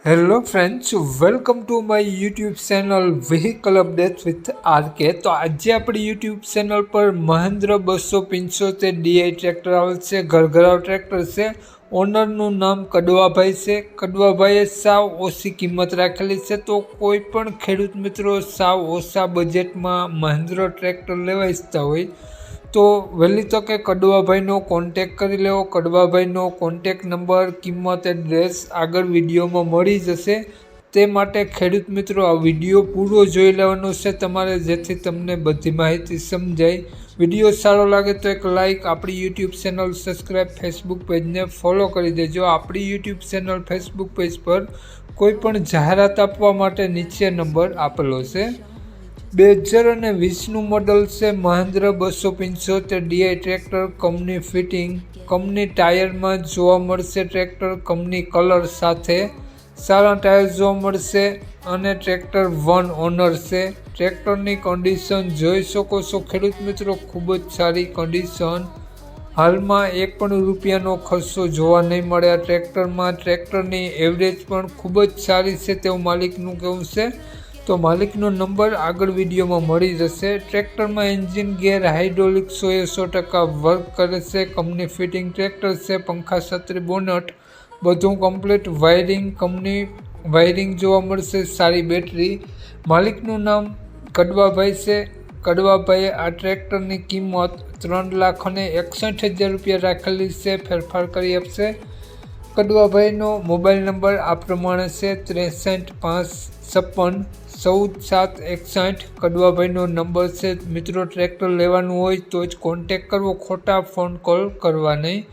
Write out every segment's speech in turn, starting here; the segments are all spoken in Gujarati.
Hello friends, welcome to my YouTube channel vehicle update with RK. તો આજે આપણી યુટ્યુબ ચેનલ પર મહેન્દ્ર 275 ડીઆઈ ટ્રેક્ટર આવેલ છે। ઘરઘરાવ ટ્રેક્ટર છે। ઓનરનું નામ કડવાભાઈ છે। કડવાભાઈએ સાવ ઓછી કિંમત રાખેલી છે। તો કોઈ પણ ખેડૂત મિત્રો સાવ ઓછા બજેટમાં મહેન્દ્ર ટ્રેક્ટર લેવા ઈચ્છતા હોય તો વહેલી તકે કડવાભાઈનો કોન્ટેક કરી લેવો। કડવાભાઈનો કોન્ટેક નંબર, કિંમત, એડ્રેસ આગળ વિડીયોમાં મળી જશે। તે માટે ખેડૂત મિત્રો આ વિડીયો પૂરો જોઈ લેવાનો છે તમારે, જેથી તમને બધી માહિતી સમજાય। વિડીયો સારો લાગે તો એક લાઇક, આપણી યુટ્યુબ ચેનલ સબસ્ક્રાઈબ, ફેસબુક પેજને ફોલો કરી દેજો। આપણી યુટ્યુબ ચેનલ ફેસબુક પેજ પર કોઈ પણ જાહેરાત આપવા માટે નીચે નંબર આપેલો છે। 2020નું મોડલ છે। Mahindra 275 DI tractor, company fitting, company ટાયરમાં જોવા મળશે। ટ્રેક્ટર કંપની કલર સાથે સારા ટાયર જોવા મળશે અને ટ્રેક્ટર વન ઓનર છે। ટ્રેક્ટરની કન્ડિશન જોઈ શકો છો ખેડૂત મિત્રો, ખૂબ જ સારી કન્ડિશન। હાલમાં એક પણ રૂપિયાનો ખર્ચો જોવા નહીં મળે આ ટ્રેક્ટરમાં। ટ્રેક્ટરની એવરેજ પણ ખૂબ જ સારી છે તેવું માલિકનું કહેવું છે। તો માલિકનો નંબર આગળ વિડીયોમાં મળી જશે। ટ્રેક્ટરમાં એન્જિન, ગેર, હાઇડ્રોલિક 100% વર્ક કરે છે। કંપની ફિટિંગ ટ્રેક્ટર છે। પંખા, છત્રી, બોનટ બધું કમ્પ્લીટ વાયરિંગ, કંપની વાયરિંગ જોવા મળશે। સારી બેટરી। માલિકનું નામ કડવાભાઈ છે। કડવાભાઈએ આ ટ્રેક્ટરની કિંમત 3,61,000 રૂપિયા રાખેલી છે, ફેરફાર કરી આપશે। કડવાભાઈનો મોબાઈલ નંબર આ પ્રમાણે છે 63,556,14,761। કડવાભાઈનો નંબર છે મિત્રો। ટ્રેક્ટર લેવાનું હોય તો જ કોન્ટેક કરવો, ખોટા ફોન કોલ કરવા નહીં।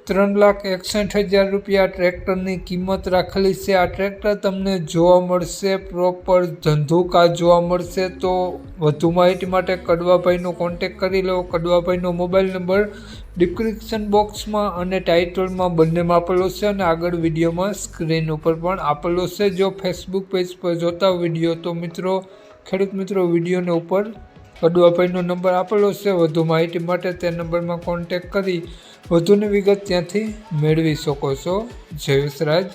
3,61,000 રૂપિયા ટ્રેક્ટરની કિંમત રાખેલી છે। આ ટ્રેક્ટર તમને જોવા મળશે પ્રોપર ધંધુકા જોવા મળશે। તો વધુ માહિતી માટે કડવાભાઈનો કોન્ટેક કરી લો। કડવાભાઈનો મોબાઈલ નંબર ડિસ્ક્રિપ્શન બોક્સમાં અને ટાઇટલમાં બંનેમાં આપેલો છે અને આગળ વિડીયોમાં સ્ક્રીન ઉપર પણ આપેલો છે। જો ફેસબુક પેજ પર જોતા વિડીયો તો મિત્રો, ખેડૂત મિત્રો, વિડીયોને ઉપર કડવાભાઈનો નંબર આપેલો છે। વધુ માહિતી માટે તે નંબરમાં કોન્ટેક કરી વધુની વિગત ત્યાંથી મેળવી શકો છો। જય વિસરાજ।